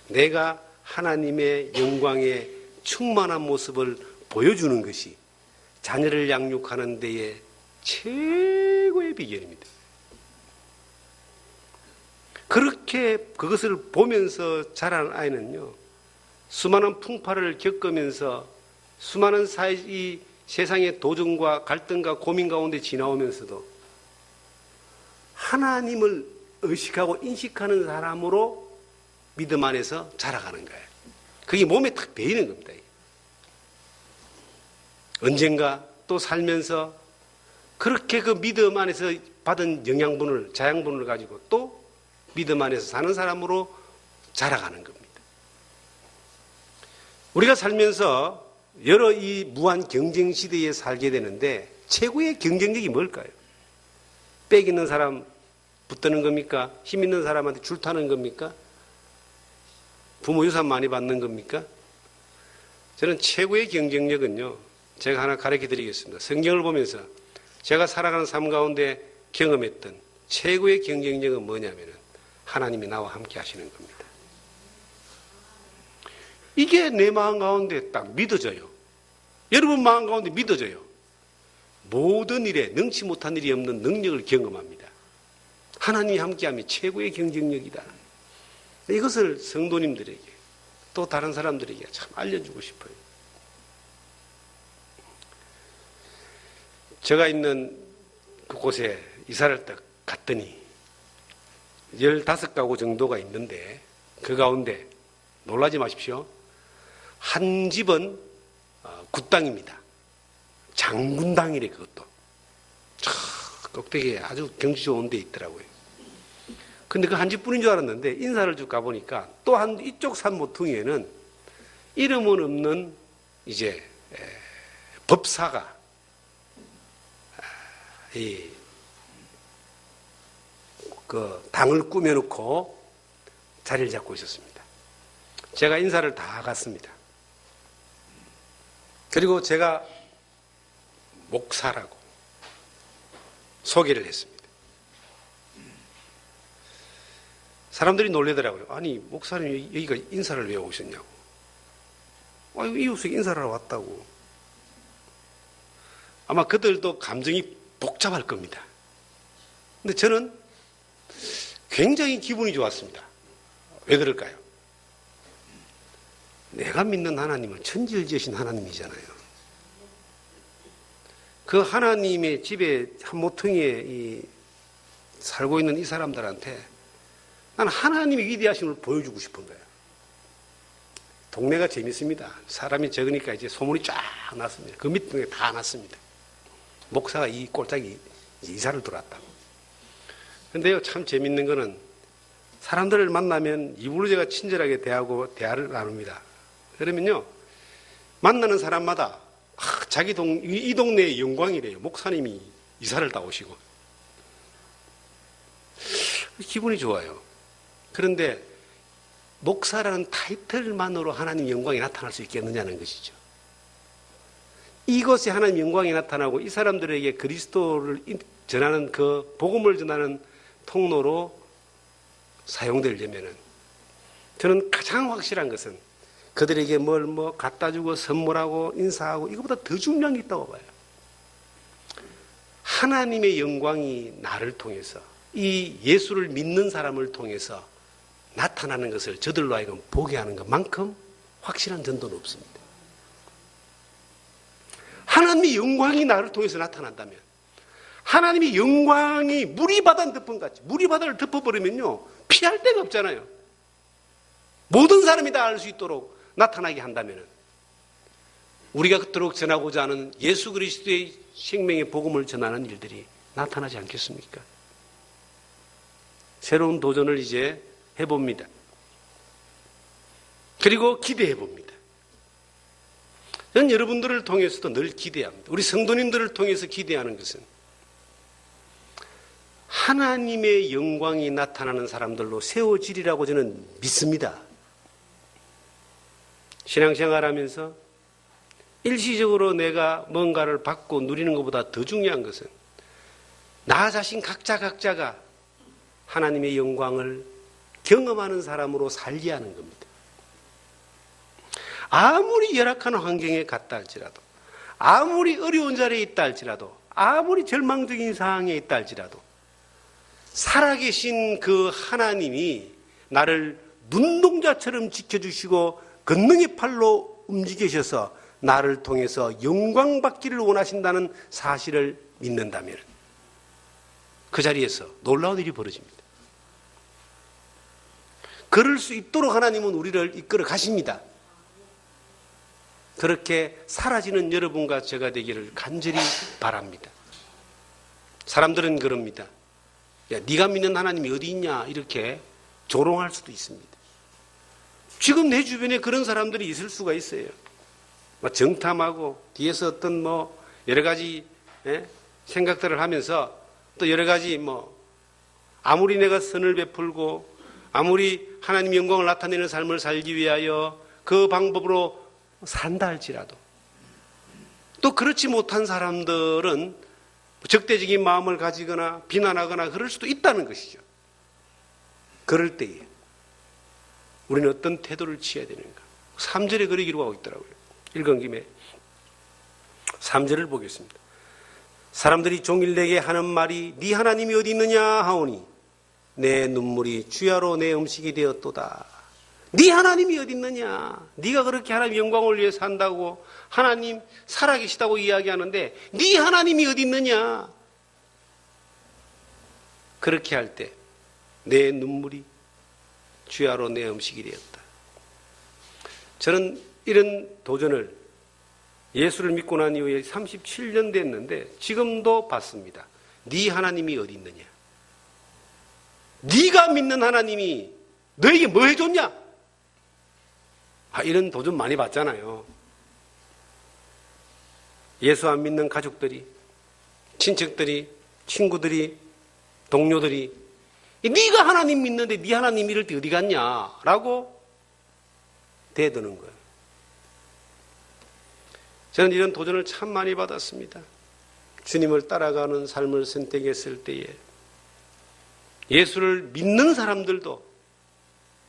S1: 내가 하나님의 영광에 충만한 모습을 보여주는 것이 자녀를 양육하는 데에 최고의 비결입니다. 그렇게 그것을 보면서 자라는 아이는요, 수많은 풍파를 겪으면서 수많은 이 세상의 도전과 갈등과 고민 가운데 지나오면서도 하나님을 의식하고 인식하는 사람으로 믿음 안에서 자라가는 거예요. 그게 몸에 딱 배이는 겁니다. 언젠가 또 살면서 그렇게 그 믿음 안에서 받은 영양분을, 자양분을 가지고 또 믿음 안에서 사는 사람으로 자라가는 겁니다. 우리가 살면서 여러 이 무한 경쟁 시대에 살게 되는데 최고의 경쟁력이 뭘까요? 빽 있는 사람 붙드는 겁니까? 힘 있는 사람한테 줄타는 겁니까? 부모 유산 많이 받는 겁니까? 저는 최고의 경쟁력은요, 제가 하나 가르쳐 드리겠습니다. 성경을 보면서 제가 살아가는 삶 가운데 경험했던 최고의 경쟁력은 뭐냐면은 하나님이 나와 함께 하시는 겁니다. 이게 내 마음 가운데 딱 믿어져요. 여러분 마음 가운데 믿어져요. 모든 일에 능치 못한 일이 없는 능력을 경험합니다. 하나님이 함께함이 최고의 경쟁력이다. 이것을 성도님들에게 또 다른 사람들에게 참 알려주고 싶어요. 제가 있는 그곳에 이사를 딱 갔더니 15가구 정도가 있는데 그 가운데 놀라지 마십시오. 한 집은 굿당입니다. 장군당이래. 그것도 꼭대기에 아주 경치 좋은 데 있더라고요. 근데 그 한 집뿐인 줄 알았는데 인사를 쭉 가보니까 또 한 이쪽 산 모퉁이에는 이름은 없는 이제 법사가 그 당을 꾸며놓고 자리를 잡고 있었습니다. 제가 인사를 다 갔습니다. 그리고 제가 목사라고 소개를 했습니다. 사람들이 놀래더라고요. 아니, 목사님 여기가 인사를 왜 오셨냐고. 이웃에 인사를 하러 왔다고. 아마 그들도 감정이 복잡할 겁니다. 근데 저는 굉장히 기분이 좋았습니다. 왜 그럴까요? 내가 믿는 하나님은 천지를 지으신 하나님이잖아요. 그 하나님의 집에 한 모퉁이에 살고 있는 이 사람들한테 나는 하나님의 위대하심을 보여주고 싶은 거예요. 동네가 재밌습니다. 사람이 적으니까 이제 소문이 쫙 났습니다. 그 밑에 다 났습니다. 목사가 이 꼴짝이 이사를 들어왔다고. 근데요, 참 재밌는 거는 사람들을 만나면 입으로 제가 친절하게 대화를 나눕니다. 그러면요, 만나는 사람마다 이 동네의 영광이래요. 목사님이 이사를 다 오시고. 기분이 좋아요. 그런데 목사라는 타이틀만으로 하나님 영광이 나타날 수 있겠느냐는 것이죠. 이것이 하나님 영광이 나타나고 이 사람들에게 그리스도를 전하는 그 복음을 전하는 통로로 사용되려면은 저는 가장 확실한 것은 그들에게 뭘 갖다 주고 선물하고 인사하고 이것보다 더 중요한 게 있다고 봐요. 하나님의 영광이 나를 통해서 이 예수를 믿는 사람을 통해서 나타나는 것을 저들로 하여금 보게 하는 것만큼 확실한 전도는 없습니다. 하나님의 영광이 나를 통해서 나타난다면 하나님의 영광이 물이 바다를 덮은 같이 물이 바다를 덮어버리면요 피할 데가 없잖아요. 모든 사람이 다 알 수 있도록 나타나게 한다면 우리가 그토록 전하고자 하는 예수 그리스도의 생명의 복음을 전하는 일들이 나타나지 않겠습니까? 새로운 도전을 이제 해봅니다. 그리고 기대해봅니다. 저는 여러분들을 통해서도 늘 기대합니다. 우리 성도님들을 통해서 기대하는 것은 하나님의 영광이 나타나는 사람들로 세워지리라고 저는 믿습니다. 신앙생활하면서 일시적으로 내가 뭔가를 받고 누리는 것보다 더 중요한 것은 나 자신 각자가 하나님의 영광을 경험하는 사람으로 살게 하는 겁니다. 아무리 열악한 환경에 갔다 할지라도, 아무리 어려운 자리에 있다 할지라도, 아무리 절망적인 상황에 있다 할지라도 살아계신 그 하나님이 나를 눈동자처럼 지켜주시고 권능의 팔로 움직이셔서 나를 통해서 영광 받기를 원하신다는 사실을 믿는다면 그 자리에서 놀라운 일이 벌어집니다. 그럴 수 있도록 하나님은 우리를 이끌어 가십니다. 그렇게 사라지는 여러분과 제가 되기를 간절히 바랍니다. 사람들은 그럽니다. 야, 네가 믿는 하나님이 어디 있냐 이렇게 조롱할 수도 있습니다. 지금 내 주변에 그런 사람들이 있을 수가 있어요. 정탐하고 뒤에서 어떤 여러 가지 생각들을 하면서 또 여러 가지 아무리 내가 선을 베풀고 아무리 하나님 영광을 나타내는 삶을 살기 위하여 그 방법으로 산다 할지라도 또 그렇지 못한 사람들은 적대적인 마음을 가지거나 비난하거나 그럴 수도 있다는 것이죠. 그럴 때에 우리는 어떤 태도를 취해야 되는가? 3절에 그렇게 기록하고 있더라고요. 읽은 김에 3절을 보겠습니다. 사람들이 종일 내게 하는 말이 네 하나님이 어디 있느냐 하오니 내 눈물이 주야로 내 음식이 되었도다. 네 하나님이 어디 있느냐? 네가 그렇게 하나님 영광을 위해 산다고 하나님 살아계시다고 이야기하는데 네 하나님이 어디 있느냐? 그렇게 할 때 내 눈물이 주야로 내 음식이 되었다. 저는 이런 도전을 예수를 믿고 난 이후에 37년 됐는데 지금도 받습니다. 네 하나님이 어디 있느냐? 네가 믿는 하나님이 너에게 뭐 해줬냐? 이런 도전 많이 받잖아요. 예수 안 믿는 가족들이, 친척들이 친구들이, 동료들이 네가 하나님 믿는데 네 하나님 이럴 때 어디 갔냐라고 대드는 거예요. 저는 이런 도전을 참 많이 받았습니다. 주님을 따라가는 삶을 선택했을 때에 예수를 믿는 사람들도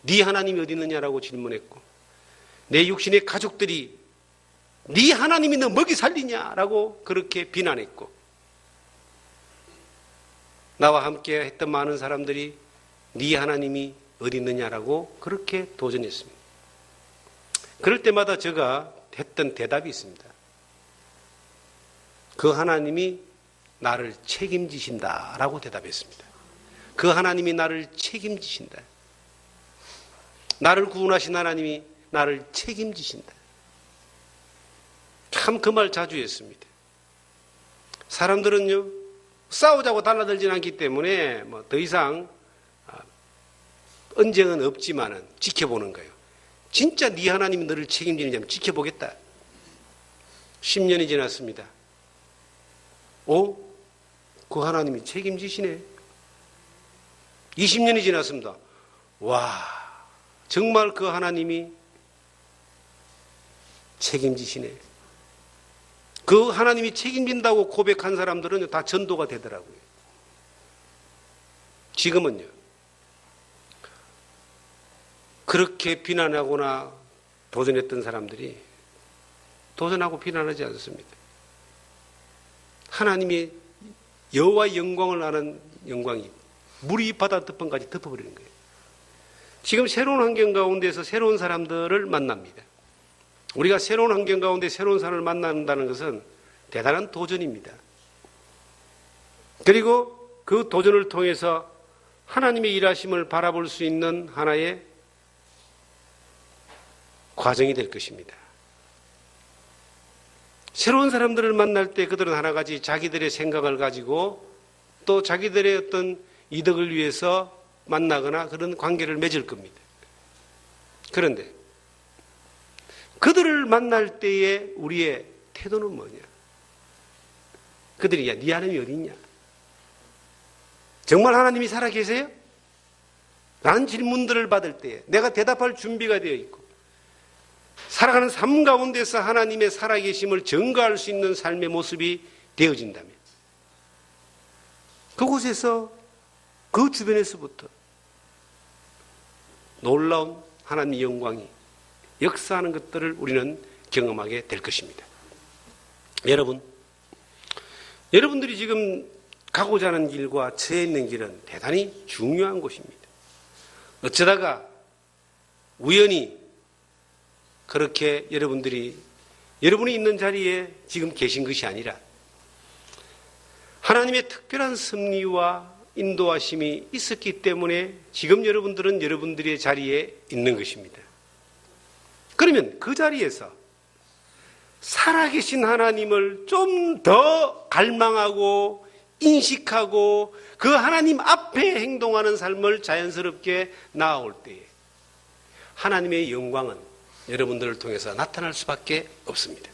S1: 네 하나님이 어디 있느냐라고 질문했고, 내 육신의 가족들이 네 하나님이 너 먹이 살리냐라고 그렇게 비난했고, 나와 함께 했던 많은 사람들이 네 하나님이 어디 있느냐라고 그렇게 도전했습니다. 그럴 때마다 제가 했던 대답이 있습니다. 그 하나님이 나를 책임지신다라고 대답했습니다. 그 하나님이 나를 책임지신다. 나를 구원하신 하나님이 나를 책임지신다. 참 그 말 자주 했습니다. 사람들은요, 싸우자고 달라들지는 않기 때문에 뭐 더 이상 언쟁은 없지만은 지켜보는 거예요. 진짜 네 하나님이 너를 책임지는지 한번 지켜보겠다. 10년이 지났습니다. 그 하나님이 책임지시네. 20년이 지났습니다. 와, 정말 그 하나님이 책임지시네. 그 하나님이 책임진다고 고백한 사람들은 다 전도가 되더라고요. 지금은요, 그렇게 비난하거나 도전했던 사람들이 도전하고 비난하지 않습니다. 하나님의 여호와의 영광을 아는 영광이 물이 바다 덮음까지 덮어버리는 거예요. 지금 새로운 환경 가운데서 새로운 사람들을 만납니다. 우리가 새로운 환경 가운데 새로운 사람을 만난다는 것은 대단한 도전입니다. 그리고 그 도전을 통해서 하나님의 일하심을 바라볼 수 있는 하나의 과정이 될 것입니다. 새로운 사람들을 만날 때 그들은 하나같이 자기들의 생각을 가지고 또 자기들의 어떤 이득을 위해서 만나거나 그런 관계를 맺을 겁니다. 그런데 그들을 만날 때의 우리의 태도는 뭐냐? 그들이 네 하나님이 어디 있냐? 정말 하나님이 살아계세요? 라는 질문들을 받을 때 내가 대답할 준비가 되어 있고 살아가는 삶 가운데서 하나님의 살아계심을 증거할 수 있는 삶의 모습이 되어진다면 그곳에서 그 주변에서부터 놀라운 하나님의 영광이 역사하는 것들을 우리는 경험하게 될 것입니다. 여러분들이 지금 가고자 하는 길과 처해 있는 길은 대단히 중요한 곳입니다. 어쩌다가 우연히 그렇게 여러분이 있는 자리에 지금 계신 것이 아니라 하나님의 특별한 섭리와 인도하심이 있었기 때문에 지금 여러분들은 여러분들의 자리에 있는 것입니다. 그러면 그 자리에서 살아계신 하나님을 좀 더 갈망하고 인식하고 그 하나님 앞에 행동하는 삶을 자연스럽게 나아올 때에 하나님의 영광은 여러분들을 통해서 나타날 수밖에 없습니다.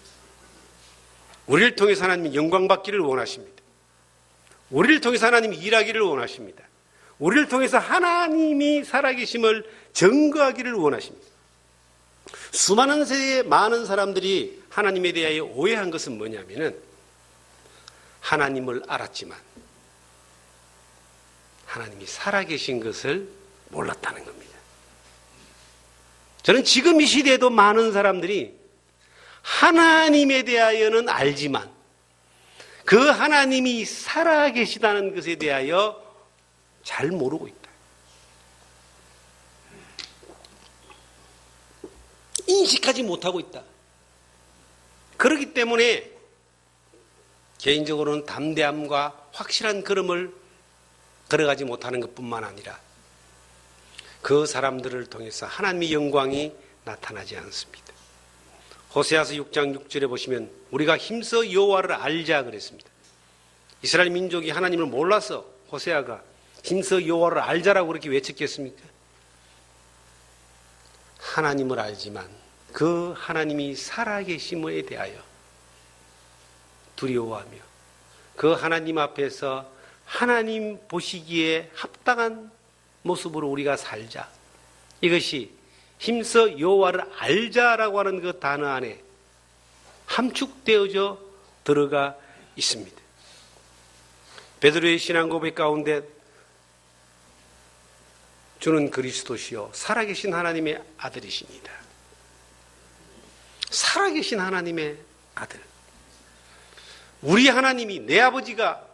S1: 우리를 통해서 하나님이 영광 받기를 원하십니다. 우리를 통해서 하나님이 일하기를 원하십니다. 우리를 통해서 하나님이 살아계심을 증거하기를 원하십니다. 수많은 세대의 많은 사람들이 하나님에 대하여 오해한 것은 뭐냐면은 하나님을 알았지만 하나님이 살아계신 것을 몰랐다는 겁니다. 저는 지금 이 시대에도 많은 사람들이 하나님에 대하여는 알지만 그 하나님이 살아계시다는 것에 대하여 잘 모르고 있다. 인식하지 못하고 있다. 그렇기 때문에 개인적으로는 담대함과 확실한 걸음을 걸어가지 못하는 것뿐만 아니라 그 사람들을 통해서 하나님의 영광이 나타나지 않습니다. 호세아서 6장 6절에 보시면 우리가 힘써 여호와를 알자 그랬습니다. 이스라엘 민족이 하나님을 몰라서 호세아가 힘써 여호와를 알자라고 그렇게 외쳤겠습니까? 하나님을 알지만 그 하나님이 살아계심에 대하여 두려워하며 그 하나님 앞에서 하나님 보시기에 합당한 모습으로 우리가 살자. 이것이 힘써 여호와를 알자라고 하는 그 단어 안에 함축되어져 들어가 있습니다. 베드로의 신앙 고백 가운데 주는 그리스도시요 살아계신 하나님의 아들이십니다. 살아계신 하나님의 아들. 우리 하나님이, 내 아버지가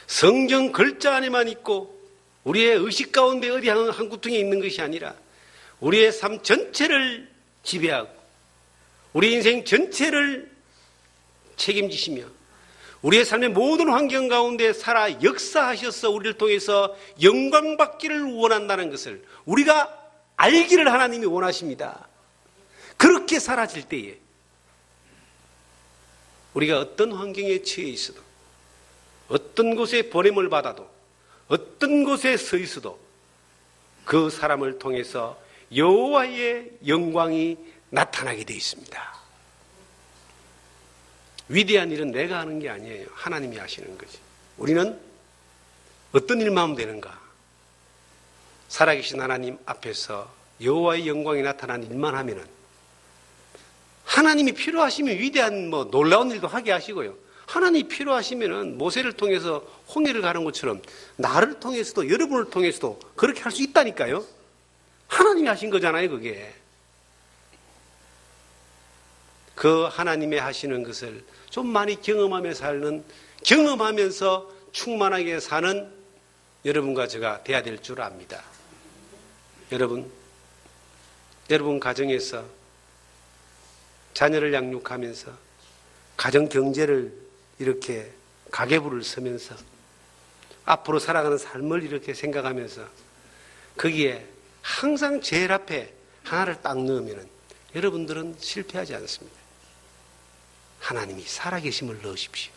S1: 성경 글자 안에만 있고 우리의 의식 가운데 어디 한 구퉁이에 있는 것이 아니라 우리의 삶 전체를 지배하고 우리 인생 전체를 책임지시며 우리의 삶의 모든 환경 가운데 살아 역사하셔서 우리를 통해서 영광받기를 원한다는 것을 우리가 알기를 하나님이 원하십니다. 그렇게 살아질 때에 우리가 어떤 환경에 처해 있어도 어떤 곳에 보냄을 받아도 어떤 곳에 서 있어도 그 사람을 통해서 여호와의 영광이 나타나게 되어 있습니다. 위대한 일은 내가 하는 게 아니에요. 하나님이 하시는 거지. 우리는 어떤 일만 하면 되는가? 살아계신 하나님 앞에서 여호와의 영광이 나타나는 일만 하면은 하나님이 필요하시면 위대한 놀라운 일도 하게 하시고요. 하나님이 필요하시면은 모세를 통해서 홍해를 가는 것처럼 나를 통해서도 여러분을 통해서도 그렇게 할 수 있다니까요. 하나님이 하신 거잖아요, 그게. 그 하나님의 하시는 것을 좀 많이 경험하면서 충만하게 사는 여러분과 제가 돼야 될 줄 압니다. 여러분 가정에서 자녀를 양육하면서 가정 경제를 이렇게 가계부를 쓰면서 앞으로 살아가는 삶을 이렇게 생각하면서 거기에 항상 제일 앞에 하나를 딱 넣으면 여러분들은 실패하지 않습니다. 하나님이 살아계심을 넣으십시오.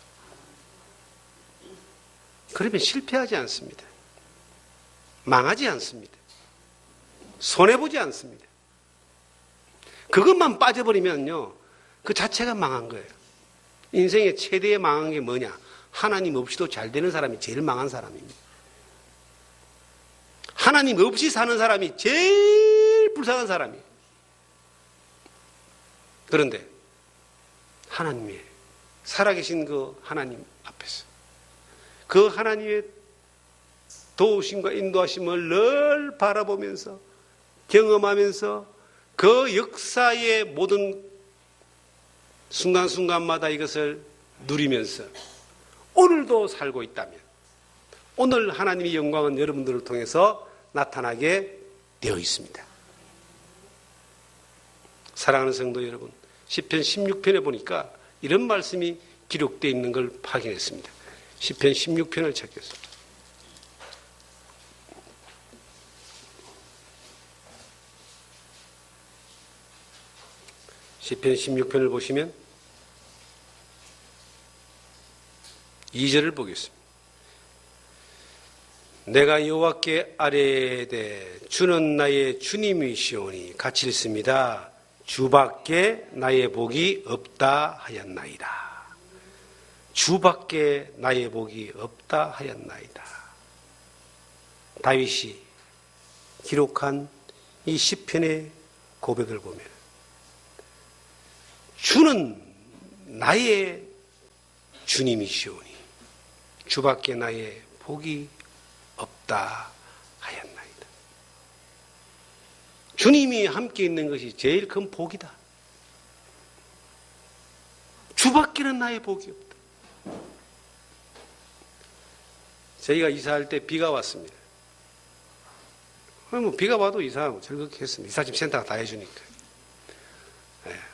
S1: 그러면 실패하지 않습니다. 망하지 않습니다. 손해보지 않습니다. 그것만 빠져버리면요, 그 자체가 망한 거예요. 인생의 최대의 망한 게 뭐냐? 하나님 없이도 잘 되는 사람이 제일 망한 사람입니다. 하나님 없이 사는 사람이 제일 불쌍한 사람이에요. 그런데 하나님의 살아계신 그 하나님 앞에서 그 하나님의 도우심과 인도하심을 늘 바라보면서 경험하면서 그 역사의 모든 순간순간마다 이것을 누리면서 오늘도 살고 있다면 오늘 하나님의 영광은 여러분들을 통해서 나타나게 되어 있습니다. 사랑하는 성도 여러분, 시편 16편에 보니까 이런 말씀이 기록되어 있는 걸 확인했습니다. 시편 16편을 찾겠습니다. 시편 16편을 보시면 2절을 보겠습니다. 내가 여호와께 아뢰되 주는 나의 주님이시오니 같이 읽습니다. 주밖에 나의 복이 없다 하였나이다. 주밖에 나의 복이 없다 하였나이다. 다윗이 기록한 이 시편의 고백을 보면 주는 나의 주님이시오니 주밖에 나의 복이 없다 하였나이다. 주님이 함께 있는 것이 제일 큰 복이다. 주밖에는 나의 복이 없다. 저희가 이사할 때 비가 왔습니다. 비가 와도 이사하고 즐겁게 했습니다. 이사집 센터가 다 해주니까.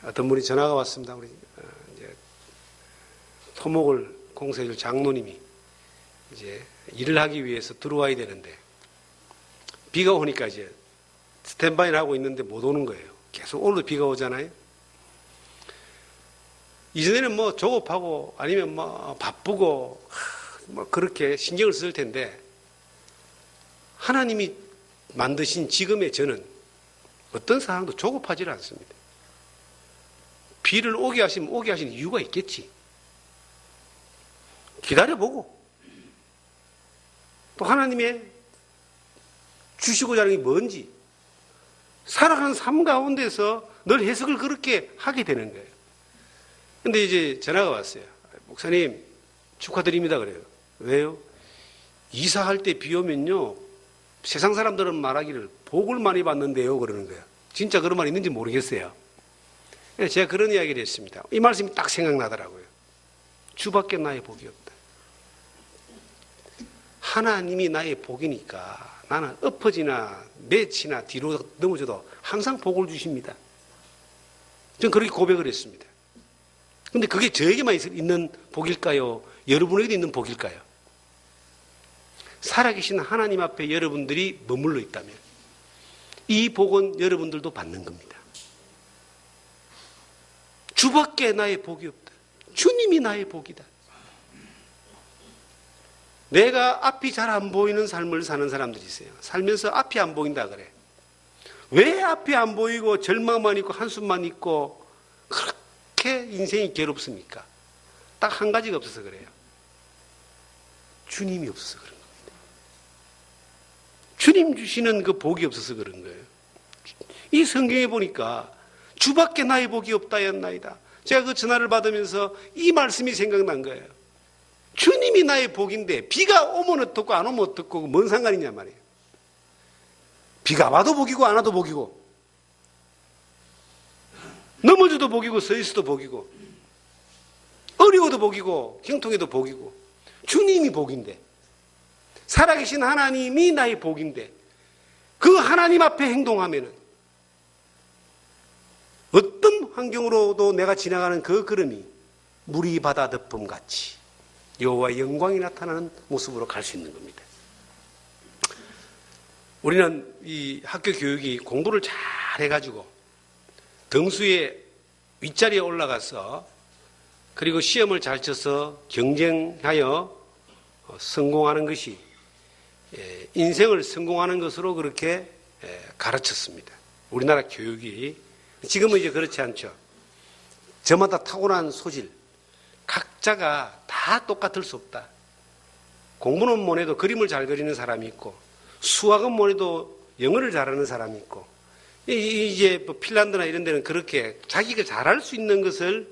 S1: 어떤 분이 전화가 왔습니다. 우리 이제 토목을 공사해줄 장로님이 이제 일을 하기 위해서 들어와야 되는데 비가 오니까 이제 스탠바이를 하고 있는데 못 오는 거예요. 계속 오늘도 비가 오잖아요. 이전에는 조급하고 아니면 바쁘고 그렇게 신경을 쓸 텐데 하나님이 만드신 지금의 저는 어떤 상황도 조급하지 않습니다. 비를 오게 하시면 오게 하시는 이유가 있겠지. 기다려보고 또 하나님의 주시고자 하는 게 뭔지 살아가는 삶 가운데서 늘 해석을 그렇게 하게 되는 거예요. 근데 이제 전화가 왔어요. 목사님 축하드립니다 그래요. 왜요? 이사할 때 비 오면요 세상 사람들은 말하기를 복을 많이 받는데요 그러는 거예요. 진짜 그런 말 있는지 모르겠어요. 제가 그런 이야기를 했습니다. 이 말씀이 딱 생각나더라고요. 주밖에 나의 복이 없다. 하나님이 나의 복이니까 나는 엎어지나 매치나 뒤로 넘어져도 항상 복을 주십니다. 저는 그렇게 고백을 했습니다. 그런데 그게 저에게만 있는 복일까요? 여러분에게도 있는 복일까요? 살아계신 하나님 앞에 여러분들이 머물러 있다면 이 복은 여러분들도 받는 겁니다. 주밖에 나의 복이 없다. 주님이 나의 복이다. 내가 앞이 잘 안 보이는 삶을 사는 사람들이 있어요. 살면서 앞이 안 보인다 그래. 왜 앞이 안 보이고 절망만 있고 한숨만 있고 그렇게 인생이 괴롭습니까? 딱 한 가지가 없어서 그래요. 주님이 없어서 그런 겁니다. 주님 주시는 그 복이 없어서 그런 거예요. 이 성경에 보니까 주밖에 나의 복이 없다였나이다. 제가 그 전화를 받으면서 이 말씀이 생각난 거예요. 주님이 나의 복인데 비가 오면 어떻고 안 오면 어떻고 뭔 상관이냐 말이에요. 비가 와도 복이고 안 와도 복이고 넘어져도 복이고 서 있어도 복이고 어려워도 복이고 형통해도 복이고 주님이 복인데 살아계신 하나님이 나의 복인데 그 하나님 앞에 행동하면은 어떤 환경으로도 내가 지나가는 그 걸음이 물이 바다 덮음같이 여호와의 영광이 나타나는 모습으로 갈 수 있는 겁니다. 우리는 이 학교 교육이 공부를 잘 해가지고 등수의 윗자리에 올라가서 그리고 시험을 잘 쳐서 경쟁하여 성공하는 것이 인생을 성공하는 것으로 그렇게 가르쳤습니다. 우리나라 교육이 지금은 이제 그렇지 않죠. 저마다 타고난 소질, 각자가 다 똑같을 수 없다. 공부는 못해도 그림을 잘 그리는 사람이 있고 수학은 못해도 영어를 잘하는 사람이 있고 이제 뭐 핀란드나 이런 데는 그렇게 자기가 잘할 수 있는 것을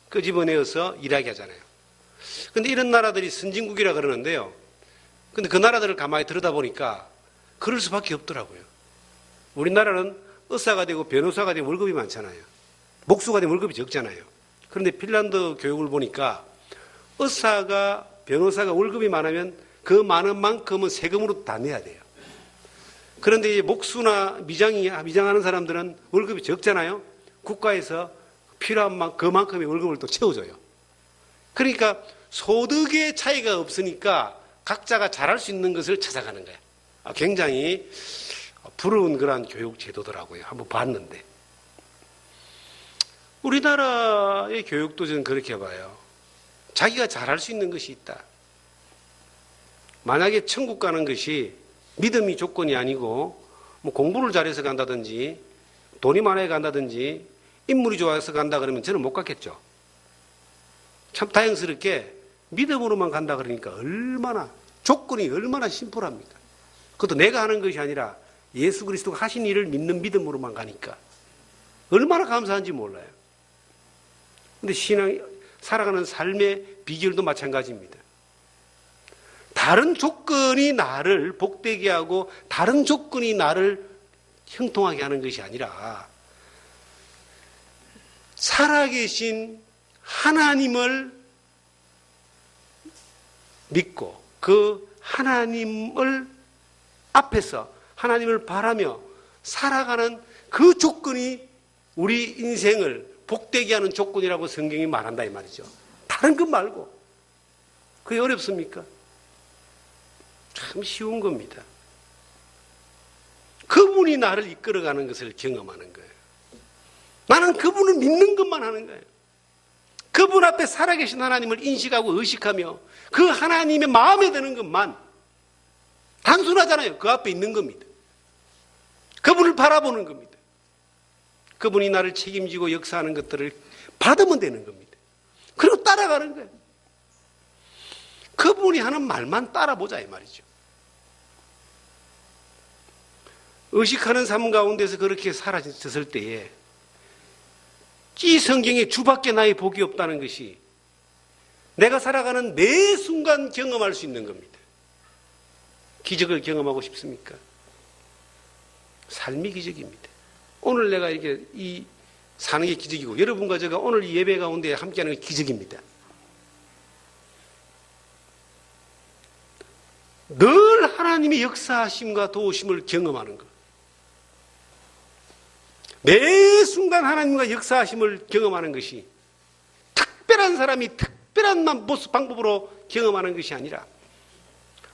S1: 끄집어내어서 일하게 하잖아요. 근데 이런 나라들이 선진국이라 그러는데요. 근데 그 나라들을 가만히 들여다보니까 그럴 수밖에 없더라고요. 우리나라는 의사가 되고 변호사가 되고 월급이 많잖아요. 목수가 되면 월급이 적잖아요. 그런데 핀란드 교육을 보니까 의사가 변호사가 월급이 많으면 그 많은 만큼은 세금으로 다 내야 돼요. 그런데 목수나 미장하는 사람들은 월급이 적잖아요. 국가에서 필요한 그만큼의 월급을 또 채워줘요. 그러니까 소득의 차이가 없으니까 각자가 잘할 수 있는 것을 찾아가는 거예요. 굉장히 부러운 그런 교육 제도더라고요. 한번 봤는데. 우리나라의 교육도 저는 그렇게 봐요. 자기가 잘할 수 있는 것이 있다. 만약에 천국 가는 것이 믿음이 조건이 아니고 뭐 공부를 잘해서 간다든지 돈이 많아야 간다든지 인물이 좋아서 간다 그러면 저는 못 갔겠죠. 참 다행스럽게 믿음으로만 간다 그러니까 얼마나 조건이 얼마나 심플합니까? 그것도 내가 하는 것이 아니라 예수 그리스도가 하신 일을 믿는 믿음으로만 가니까 얼마나 감사한지 몰라요. 근데 신앙이 살아가는 삶의 비결도 마찬가지입니다. 다른 조건이 나를 복되게 하고 다른 조건이 나를 형통하게 하는 것이 아니라 살아계신 하나님을 믿고 그 하나님을 앞에서 하나님을 바라며 살아가는 그 조건이 우리 인생을 복되게 하는 조건이라고 성경이 말한다 이 말이죠. 다른 것 말고. 그게 어렵습니까? 참 쉬운 겁니다. 그분이 나를 이끌어가는 것을 경험하는 거예요. 나는 그분을 믿는 것만 하는 거예요. 그분 앞에 살아계신 하나님을 인식하고 의식하며 그 하나님의 마음에 드는 것만 단순하잖아요. 그 앞에 있는 겁니다. 그분을 바라보는 겁니다. 그분이 나를 책임지고 역사하는 것들을 받으면 되는 겁니다. 그리고 따라가는 거예요. 그분이 하는 말만 따라보자 이 말이죠. 의식하는 삶 가운데서 그렇게 사라졌을 때에 이 성경에 주밖에 나의 복이 없다는 것이 내가 살아가는 매 순간 경험할 수 있는 겁니다. 기적을 경험하고 싶습니까? 삶이 기적입니다. 오늘 내가 이렇게 사는 게 기적이고 여러분과 제가 오늘 이 예배 가운데 함께하는 게 기적입니다. 늘 하나님의 역사하심과 도우심을 경험하는 것. 매 순간 하나님과 역사하심을 경험하는 것이 특별한 사람이 특별한 모습 방법으로 경험하는 것이 아니라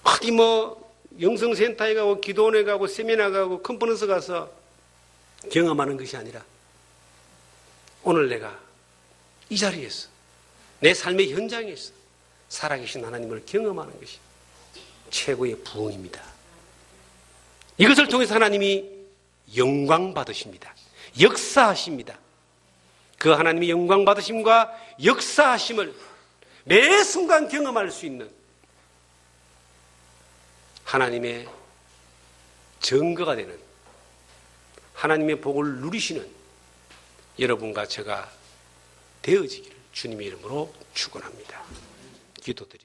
S1: 어디 영성센터에 가고 기도원에 가고 세미나 가고 컨퍼런스 가서 경험하는 것이 아니라 오늘 내가 이 자리에서 내 삶의 현장에서 살아계신 하나님을 경험하는 것이 최고의 부흥입니다. 이것을 통해서 하나님이 영광 받으십니다. 역사하십니다. 그 하나님의 영광 받으심과 역사하심을 매 순간 경험할 수 있는 하나님의 증거가 되는 하나님의 복을 누리시는 여러분과 제가 되어지기를 주님의 이름으로 축원합니다. 기도드립니다.